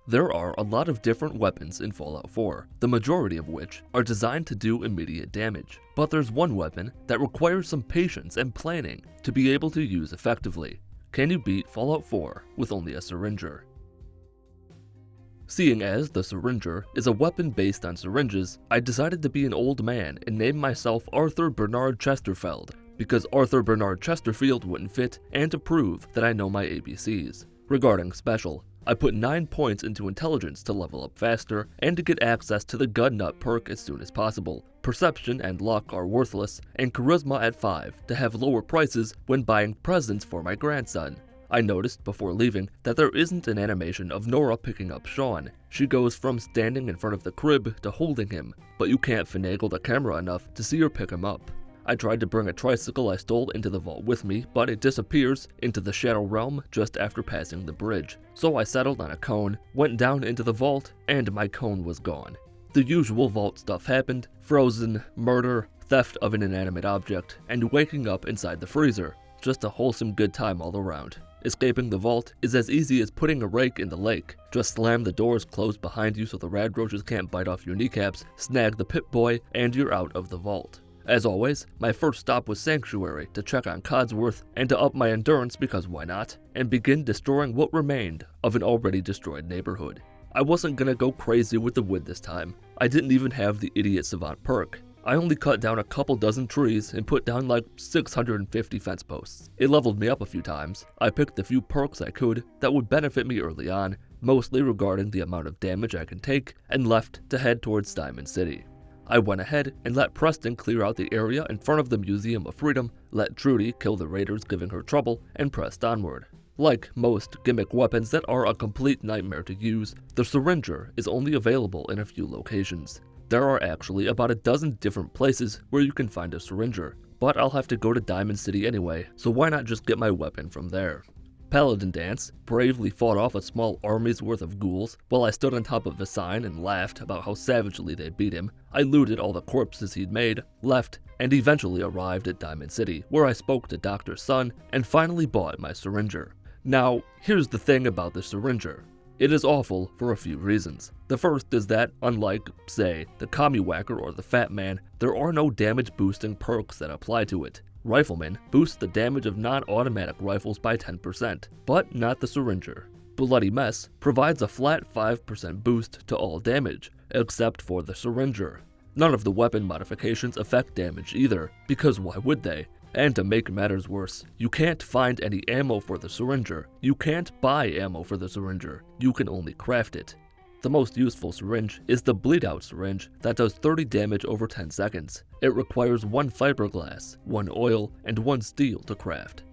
There are a lot of different weapons in Fallout 4, the majority of which are designed to do immediate damage. But there's one weapon that requires some patience and planning to be able to use effectively. Can you beat Fallout 4 with Only a Syringer? Seeing as the Syringer is a weapon based on syringes, I decided to be an old man and named myself Arthur Bernard Chesterfeld, because Arthur Bernard Chesterfield wouldn't fit, and to prove that I know my ABCs. Regarding special, I put 9 points into intelligence to level up faster and to get access to the gun nut perk as soon as possible. Perception and luck are worthless, and charisma at 5 to have lower prices when buying presents for my grandson. I noticed before leaving that there isn't an animation of Nora picking up Shaun. She goes from standing in front of the crib to holding him, but you can't finagle the camera enough to see her pick him up. I tried to bring a tricycle I stole into the vault with me, but it disappears into the Shadow Realm just after passing the bridge. So I settled on a cone, went down into the vault, and my cone was gone. The usual vault stuff happened: frozen, murder, theft of an inanimate object, and waking up inside the freezer. Just a wholesome good time all around. Escaping the vault is as easy as putting a rake in the lake. Just slam the doors closed behind you so the radroaches can't bite off your kneecaps, snag the Pip-Boy, and you're out of the vault. As always, my first stop was Sanctuary to check on Codsworth and to up my endurance because why not, and begin destroying what remained of an already destroyed neighborhood. I wasn't gonna go crazy with the wood this time. I didn't even have the Idiot Savant perk. I only cut down a couple dozen trees and put down like 650 fence posts. It leveled me up a few times. I picked the few perks I could that would benefit me early on, mostly regarding the amount of damage I can take, and left to head towards Diamond City. I went ahead and let Preston clear out the area in front of the Museum of Freedom, let Trudy kill the raiders giving her trouble, and pressed onward. Like most gimmick weapons that are a complete nightmare to use, the Syringer is only available in a few locations. There are actually about a dozen different places where you can find a Syringer, but I'll have to go to Diamond City anyway, so why not just get my weapon from there? Paladin Dance bravely fought off a small army's worth of ghouls while I stood on top of a sign and laughed about how savagely they beat him. I looted all the corpses he'd made, left, and eventually arrived at Diamond City, where I spoke to Dr. Sun and finally bought my Syringer. Now, here's the thing about the Syringer. It is awful for a few reasons. The first is that, unlike, say, the Commie-Whacker or the Fat Man, there are no damage-boosting perks that apply to it. Rifleman boosts the damage of non-automatic rifles by 10%, but not the Syringer. Bloody Mess provides a flat 5% boost to all damage, except for the Syringer. None of the weapon modifications affect damage either, because why would they? And to make matters worse, you can't find any ammo for the Syringer. You can't buy ammo for the Syringer. You can only craft it. The most useful syringe is the Bleed Out syringe that does 30 damage over 10 seconds. It requires 1 fiberglass, 1 oil, and 1 steel to craft.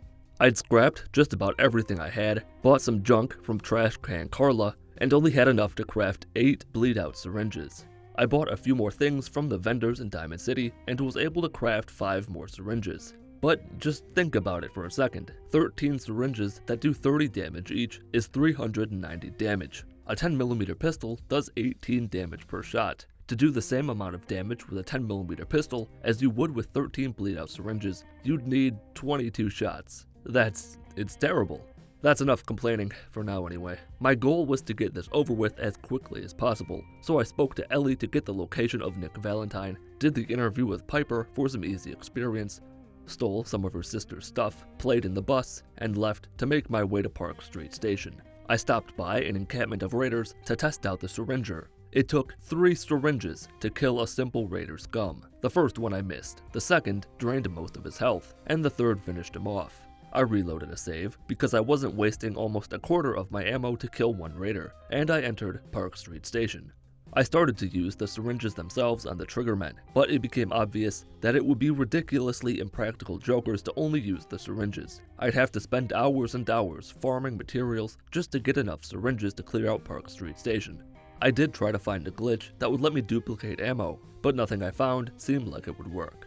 I'd scrapped just about everything I had, bought some junk from Trash Can Carla, and only had enough to craft 8 Bleed Out syringes. I bought a few more things from the vendors in Diamond City and was able to craft 5 more syringes. But just think about it for a second. 13 syringes that do 30 damage each is 390 damage. A 10mm pistol does 18 damage per shot. To do the same amount of damage with a 10mm pistol as you would with 13 bleed out syringes, you'd need 22 shots. It's terrible. That's enough complaining, for now anyway. My goal was to get this over with as quickly as possible, so I spoke to Ellie to get the location of Nick Valentine, did the interview with Piper for some easy experience, stole some of her sister's stuff, played in the bus, and left to make my way to Park Street Station. I stopped by an encampment of raiders to test out the Syringer. It took 3 syringes to kill a simple raider scum. The first one I missed, the second drained most of his health, and the third finished him off. I reloaded a save because I wasn't wasting almost a quarter of my ammo to kill one raider, and I entered Park Street Station. I started to use the syringes themselves on the triggermen, but it became obvious that it would be ridiculously impractical jokers to only use the syringes. I'd have to spend hours and hours farming materials just to get enough syringes to clear out Park Street Station. I did try to find a glitch that would let me duplicate ammo, but nothing I found seemed like it would work.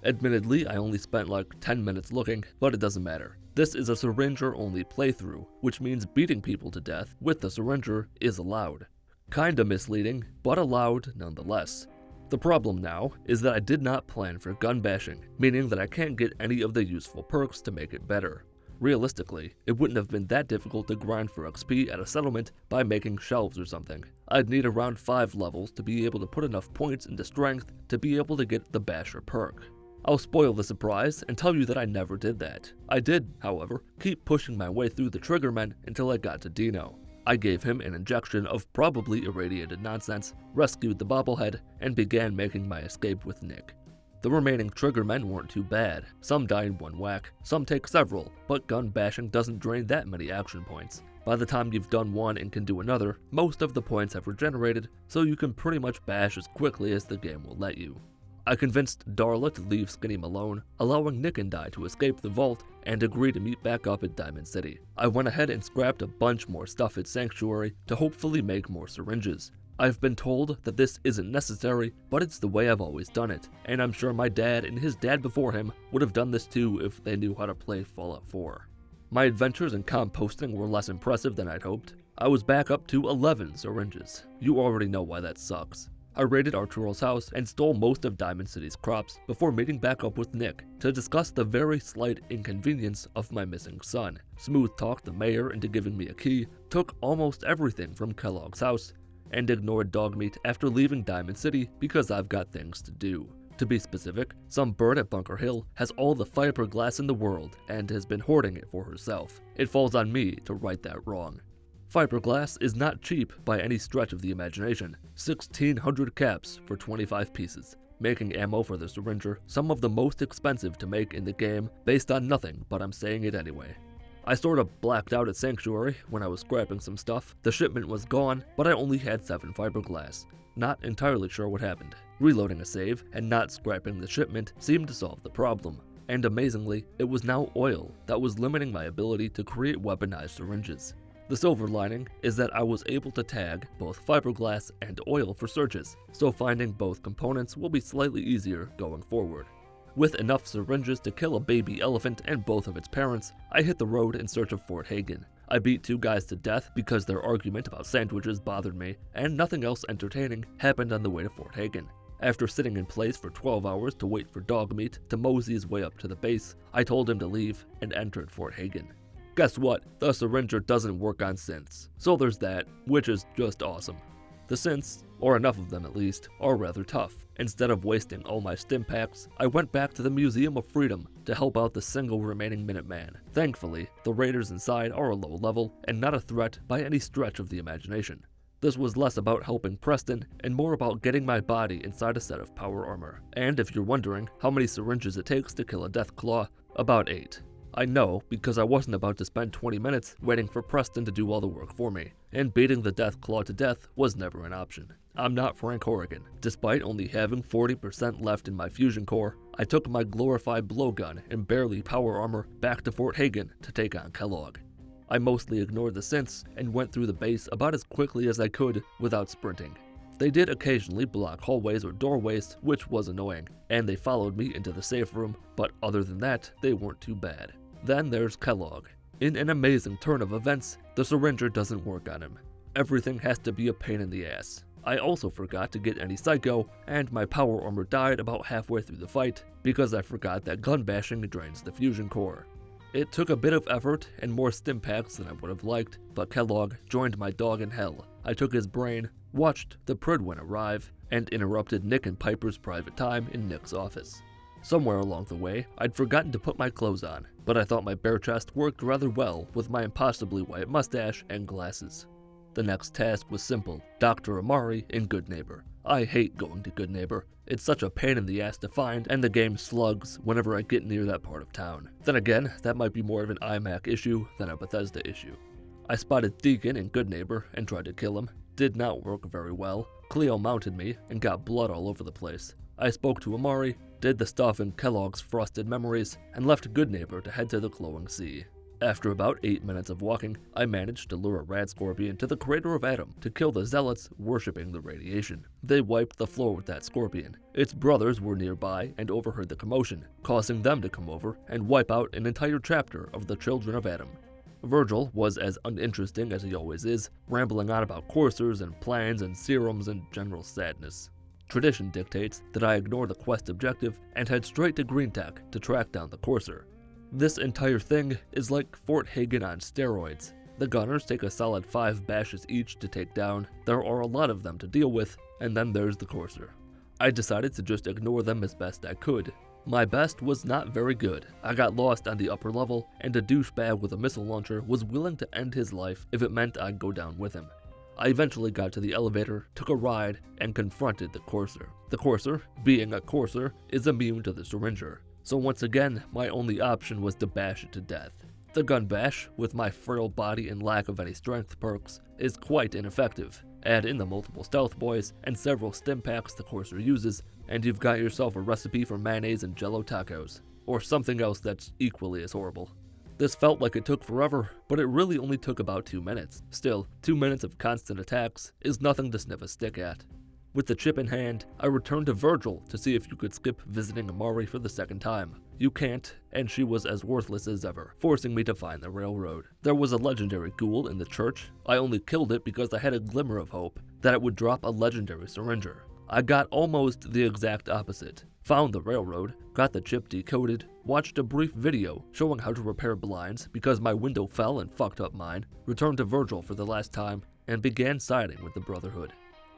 Admittedly, I only spent like 10 minutes looking, but it doesn't matter. This is a Syringer-only playthrough, which means beating people to death with the Syringer is allowed. Kinda misleading, but allowed nonetheless. The problem now is that I did not plan for gun bashing, meaning that I can't get any of the useful perks to make it better. Realistically, it wouldn't have been that difficult to grind for XP at a settlement by making shelves or something. I'd need around 5 levels to be able to put enough points into strength to be able to get the Basher perk. I'll spoil the surprise and tell you that I never did that. I did, however, keep pushing my way through the Triggermen until I got to Dino. I gave him an injection of probably irradiated nonsense, rescued the bobblehead, and began making my escape with Nick. The remaining Triggermen weren't too bad. Some die in one whack, some take several, but gun bashing doesn't drain that many action points. By the time you've done one and can do another, most of the points have regenerated, so you can pretty much bash as quickly as the game will let you. I convinced Darla to leave Skinny Malone, allowing Nick and I to escape the vault and agree to meet back up at Diamond City. I went ahead and scrapped a bunch more stuff at Sanctuary to hopefully make more syringes. I've been told that this isn't necessary, but it's the way I've always done it, and I'm sure my dad and his dad before him would have done this too if they knew how to play Fallout 4. My adventures in composting were less impressive than I'd hoped. I was back up to 11 syringes. You already know why that sucks. I raided Arturo's house and stole most of Diamond City's crops before meeting back up with Nick to discuss the very slight inconvenience of my missing son. Smooth talked the mayor into giving me a key, took almost everything from Kellogg's house, and ignored Dogmeat after leaving Diamond City because I've got things to do. To be specific, some bird at Bunker Hill has all the fiberglass in the world and has been hoarding it for herself. It falls on me to right that wrong. Fiberglass is not cheap by any stretch of the imagination. 1,600 caps for 25 pieces, making ammo for the syringer some of the most expensive to make in the game based on nothing, but I'm saying it anyway. I sort of blacked out at Sanctuary when I was scrapping some stuff. The shipment was gone, but I only had 7 fiberglass. Not entirely sure what happened. Reloading a save and not scrapping the shipment seemed to solve the problem. And amazingly, it was now oil that was limiting my ability to create weaponized syringes. The silver lining is that I was able to tag both fiberglass and oil for searches, so finding both components will be slightly easier going forward. With enough syringes to kill a baby elephant and both of its parents, I hit the road in search of Fort Hagen. I beat 2 guys to death because their argument about sandwiches bothered me, and nothing else entertaining happened on the way to Fort Hagen. After sitting in place for 12 hours to wait for Dogmeat to mosey his way up to the base, I told him to leave and entered Fort Hagen. Guess what? The syringer doesn't work on synths, so there's that, which is just awesome. The synths, or enough of them at least, are rather tough. Instead of wasting all my stim packs, I went back to the Museum of Freedom to help out the single remaining Minuteman. Thankfully, the raiders inside are a low level and not a threat by any stretch of the imagination. This was less about helping Preston and more about getting my body inside a set of power armor. And if you're wondering how many syringes it takes to kill a Deathclaw, about 8. I know because I wasn't about to spend 20 minutes waiting for Preston to do all the work for me, and beating the Deathclaw to death was never an option. I'm not Frank Horrigan. Despite only having 40% left in my fusion core, I took my glorified blowgun and barely power armor back to Fort Hagen to take on Kellogg. I mostly ignored the synths and went through the base about as quickly as I could without sprinting. They did occasionally block hallways or doorways, which was annoying, and they followed me into the safe room, but other than that, they weren't too bad. Then there's Kellogg. In an amazing turn of events, the syringer doesn't work on him. Everything has to be a pain in the ass. I also forgot to get any psycho, and my power armor died about halfway through the fight because I forgot that gun bashing drains the fusion core. It took a bit of effort and more stim packs than I would have liked, but Kellogg joined my dog in hell. I took his brain, watched the Pridwin arrive, and interrupted Nick and Piper's private time in Nick's office. Somewhere along the way, I'd forgotten to put my clothes on, but I thought my bare chest worked rather well with my impossibly white mustache and glasses. The next task was simple: Dr. Amari in Good Neighbor. I hate going to Good Neighbor. It's such a pain in the ass to find, and the game slugs whenever I get near that part of town. Then again, that might be more of an iMac issue than a Bethesda issue. I spotted Deacon in Good Neighbor and tried to kill him. Did not work very well. Cleo mounted me and got blood all over the place. I spoke to Amari, did the stuff in Kellogg's Frosted Memories, and left Good Neighbor to head to the Glowing Sea. After about 8 minutes of walking, I managed to lure a rad scorpion to the Crater of Adam to kill the zealots worshipping the radiation. They wiped the floor with that scorpion. Its brothers were nearby and overheard the commotion, causing them to come over and wipe out an entire chapter of the Children of Adam. Virgil was as uninteresting as he always is, rambling on about coursers and plans and serums and general sadness. Tradition dictates that I ignore the quest objective and head straight to Green Tech to track down the courser. This entire thing is like Fort Hagen on steroids. The gunners take a solid 5 bashes each to take down, there are a lot of them to deal with, and then there's the courser. I decided to just ignore them as best I could. My best was not very good. I got lost on the upper level, and a douchebag with a missile launcher was willing to end his life if it meant I'd go down with him. I eventually got to the elevator, took a ride, and confronted the courser. The courser, being a courser, is immune to the syringer, so once again, my only option was to bash it to death. The gun bash, with my frail body and lack of any strength perks, is quite ineffective. Add in the multiple stealth boys and several stim packs the courser uses, and you've got yourself a recipe for mayonnaise and jello tacos, or something else that's equally as horrible. This felt like it took forever, but it really only took about 2 minutes. Still, 2 minutes of constant attacks is nothing to sniff a stick at. With the chip in hand, I returned to Virgil to see if you could skip visiting Amari for the second time. You can't, and she was as worthless as ever, forcing me to find the railroad. There was a legendary ghoul in the church. I only killed it because I had a glimmer of hope that it would drop a legendary syringer. I got almost the exact opposite. Found the railroad, got the chip decoded, watched a brief video showing how to repair blinds because my window fell and fucked up mine, returned to Virgil for the last time, and began siding with the Brotherhood.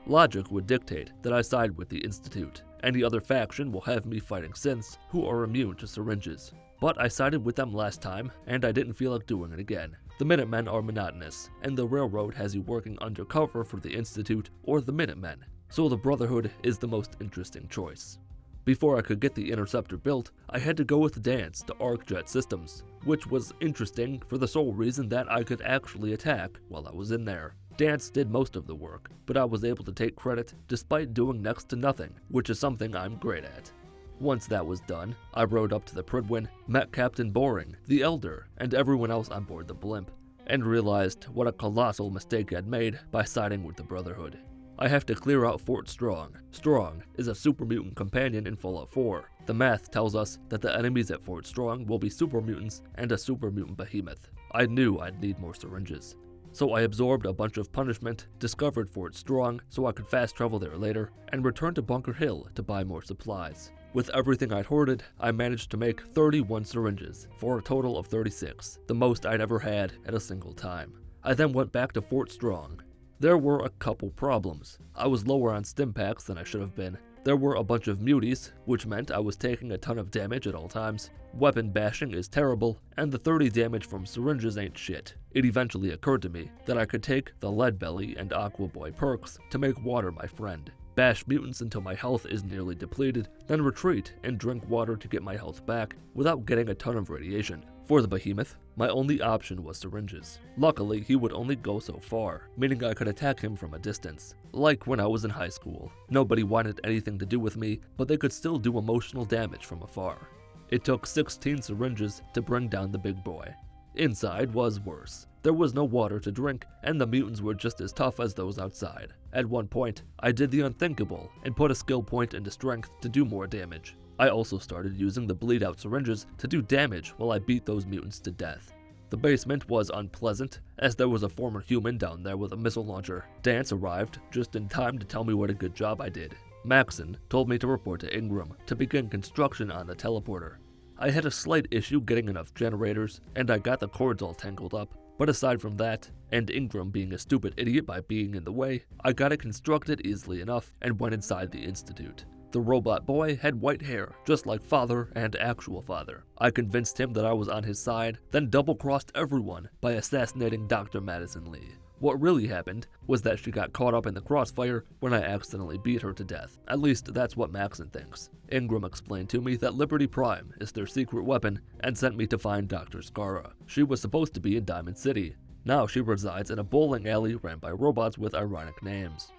Logic would dictate that I side with the Institute. Any other faction will have me fighting synths who are immune to syringes. But I sided with them last time, and I didn't feel like doing it again. The Minutemen are monotonous, and the Railroad has you working undercover for the Institute or the Minutemen, so the Brotherhood is the most interesting choice. Before I could get the Interceptor built, I had to go with Dance to ArcJet Systems, which was interesting for the sole reason that I could actually attack while I was in there. Dance did most of the work, but I was able to take credit despite doing next to nothing, which is something I'm great at. Once that was done, I rode up to the Pridwin, met Captain Boring, the Elder, and everyone else on board the blimp, and realized what a colossal mistake I'd made by siding with the Brotherhood. I have to clear out Fort Strong. Strong is a super mutant companion in Fallout 4. The math tells us that the enemies at Fort Strong will be super mutants and a super mutant behemoth. I knew I'd need more syringes. So I absorbed a bunch of punishment, discovered Fort Strong so I could fast travel there later, and returned to Bunker Hill to buy more supplies. With everything I'd hoarded, I managed to make 31 syringes, for a total of 36, the most I'd ever had at a single time. I then went back to Fort Strong. There were a couple problems. I was lower on stim packs than I should have been. There were a bunch of muties, which meant I was taking a ton of damage at all times. Weapon bashing is terrible, and the 30 damage from syringes ain't shit. It eventually occurred to me that I could take the Lead Belly and Aqua Boy perks to make water my friend. Bash mutants until my health is nearly depleted, then retreat and drink water to get my health back without getting a ton of radiation. For the behemoth, my only option was syringes. Luckily, he would only go so far, meaning I could attack him from a distance. Like when I was in high school. Nobody wanted anything to do with me, but they could still do emotional damage from afar. It took 16 syringes to bring down the big boy. Inside was worse. There was no water to drink, and the mutants were just as tough as those outside. At one point, I did the unthinkable and put a skill point into strength to do more damage. I also started using the bleed out syringes to do damage while I beat those mutants to death. The basement was unpleasant, as there was a former human down there with a missile launcher. Dance arrived just in time to tell me what a good job I did. Maxon told me to report to Ingram to begin construction on the teleporter. I had a slight issue getting enough generators, and I got the cords all tangled up, but aside from that, and Ingram being a stupid idiot by being in the way, I got it constructed easily enough and went inside the Institute. The robot boy had white hair, just like Father and actual Father. I convinced him that I was on his side, then double-crossed everyone by assassinating Dr. Madison Lee. What really happened was that she got caught up in the crossfire when I accidentally beat her to death. At least that's what Maxon thinks. Ingram explained to me that Liberty Prime is their secret weapon and sent me to find Dr. Skara. She was supposed to be in Diamond City. Now she resides in a bowling alley ran by robots with ironic names.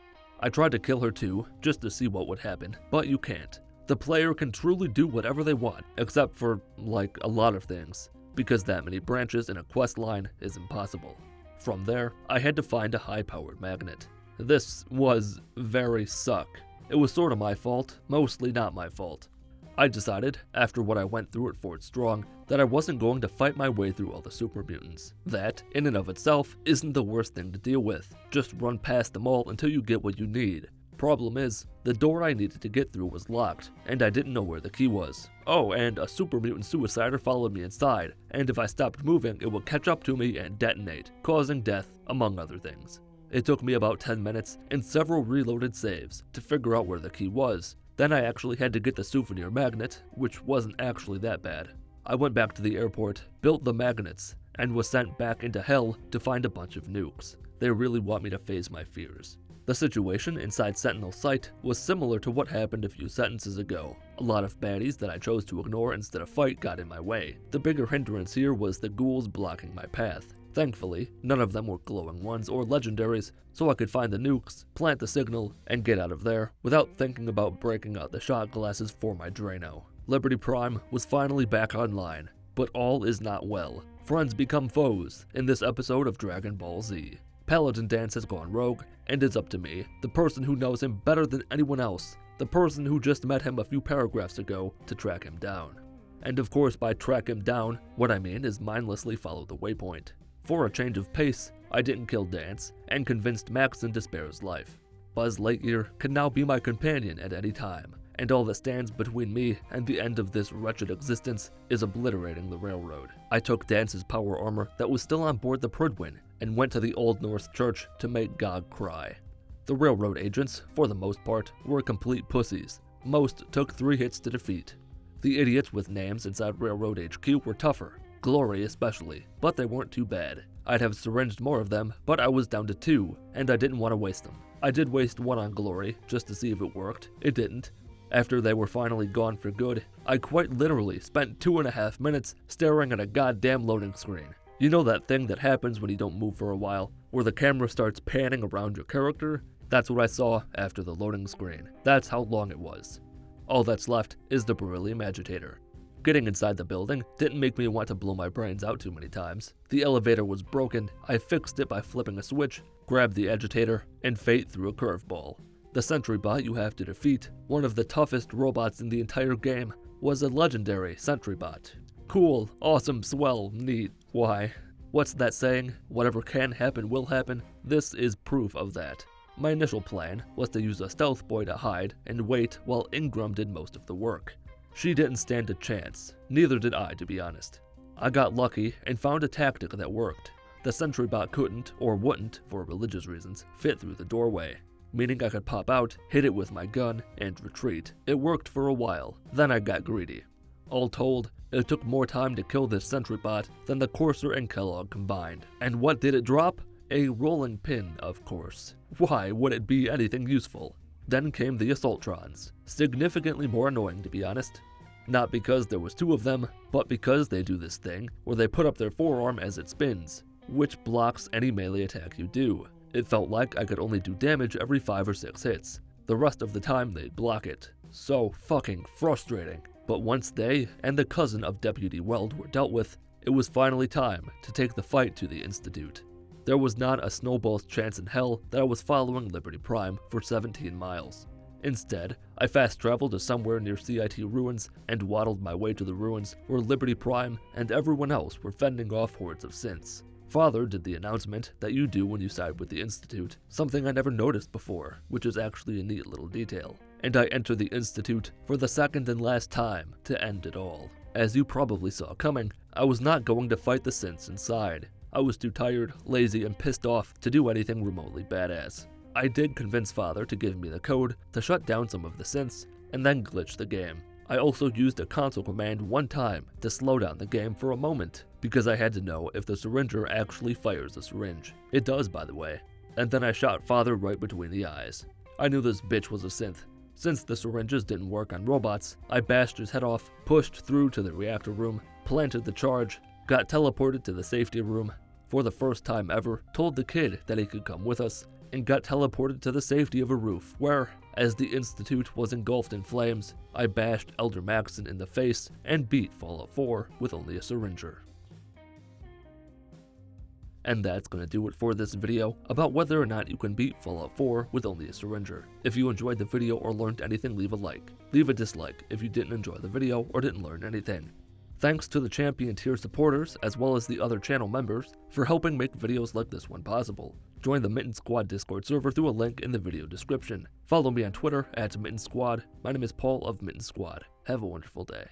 I tried to kill her too, just to see what would happen, but you can't. The player can truly do whatever they want, except for, like, a lot of things, because that many branches in a quest line is impossible. From there, I had to find a high-powered magnet. This was very suck. It was sorta my fault, mostly not my fault. I decided, after what I went through at Fort Strong, that I wasn't going to fight my way through all the super mutants. That, in and of itself, isn't the worst thing to deal with. Just run past them all until you get what you need. problem is, the door I needed to get through was locked, and I didn't know where the key was. Oh, and a super mutant suicider followed me inside, and if I stopped moving, it would catch up to me and detonate, causing death, among other things. It took me about 10 minutes and several reloaded saves to figure out where the key was. Then I actually had to get the souvenir magnet, which wasn't actually that bad. I went back to the airport, built the magnets, and was sent back into hell to find a bunch of nukes. They really want me to face my fears. The situation inside Sentinel's site was similar to what happened a few sentences ago. A lot of baddies that I chose to ignore instead of fight got in my way. The bigger hindrance here was the ghouls blocking my path. Thankfully, none of them were glowing ones or legendaries, so I could find the nukes, plant the signal, and get out of there without thinking about breaking out the shot glasses for my Drano. Liberty Prime was finally back online, but all is not well. Friends become foes in this episode of Dragon Ball Z. Paladin Dance has gone rogue, and it's up to me, the person who knows him better than anyone else, the person who just met him a few paragraphs ago, to track him down. And of course, by track him down, what I mean is mindlessly follow the waypoint. For a change of pace, I didn't kill Dance, and convinced Maxon to spare his life. Buzz Lightyear can now be my companion at any time, and all that stands between me and the end of this wretched existence is obliterating the railroad. I took Dance's power armor that was still on board the Prydwen, and went to the Old Norse church to make God cry. The railroad agents, for the most part, were complete pussies. Most took 3 hits to defeat. The idiots with names inside Railroad HQ were tougher, Glory especially, but they weren't too bad. I'd have syringed more of them, but I was down to 2, and I didn't want to waste them. I did waste 1 on Glory, just to see if it worked. It didn't. After they were finally gone for good, I quite literally spent 2.5 minutes staring at a goddamn loading screen. You know that thing that happens when you don't move for a while, where the camera starts panning around your character? That's what I saw after the loading screen. That's how long it was. All that's left is the beryllium agitator. Getting inside the building didn't make me want to blow my brains out too many times. The elevator was broken, I fixed it by flipping a switch, grabbed the agitator, and fate threw a curveball. The sentry bot you have to defeat, one of the toughest robots in the entire game, was a legendary sentry bot. Cool, awesome, swell, neat. Why? What's that saying? Whatever can happen will happen? This is proof of that. My initial plan was to use a stealth boy to hide and wait while Ingram did most of the work. She didn't stand a chance, neither did I, to be honest. I got lucky and found a tactic that worked. The sentry bot couldn't, or wouldn't, for religious reasons, fit through the doorway, meaning I could pop out, hit it with my gun, and retreat. It worked for a while, then I got greedy. All told, it took more time to kill this sentry bot than the Courser and Kellogg combined. And what did it drop? A rolling pin, of course. Why would it be anything useful? Then came the Assaultrons, significantly more annoying to be honest. Not because there was 2 of them, but because they do this thing where they put up their forearm as it spins, which blocks any melee attack you do. It felt like I could only do damage every 5 or 6 hits. The rest of the time they'd block it. So fucking frustrating. But once they and the cousin of Deputy Weld were dealt with, it was finally time to take the fight to the Institute. There was not a snowball's chance in hell that I was following Liberty Prime for 17 miles. Instead, I fast traveled to somewhere near CIT ruins and waddled my way to the ruins where Liberty Prime and everyone else were fending off hordes of synths. Father did the announcement that you do when you side with the Institute, something I never noticed before, which is actually a neat little detail. And I enter the Institute for the second and last time to end it all. As you probably saw coming, I was not going to fight the synths inside. I was too tired, lazy, and pissed off to do anything remotely badass. I did convince Father to give me the code to shut down some of the synths, and then glitch the game. I also used a console command one time to slow down the game for a moment, because I had to know if the syringer actually fires a syringe. It does, by the way. And then I shot Father right between the eyes. I knew this bitch was a synth. Since the syringes didn't work on robots, I bashed his head off, pushed through to the reactor room, planted the charge, got teleported to the safety room, for the first time ever, told the kid that he could come with us, and got teleported to the safety of a roof, where, as the Institute was engulfed in flames, I bashed Elder Maxon in the face and beat Fallout 4 with Only A Syringer. And that's going to do it for this video about whether or not you can beat Fallout 4 with Only A Syringer. If you enjoyed the video or learned anything, leave a like. Leave a dislike if you didn't enjoy the video or didn't learn anything. Thanks to the Champion tier supporters as well as the other channel members for helping make videos like this one possible. join the Mitten Squad Discord server through a link in the video description. Follow me on Twitter at Mitten Squad. My name is Paul of Mitten Squad. Have a wonderful day.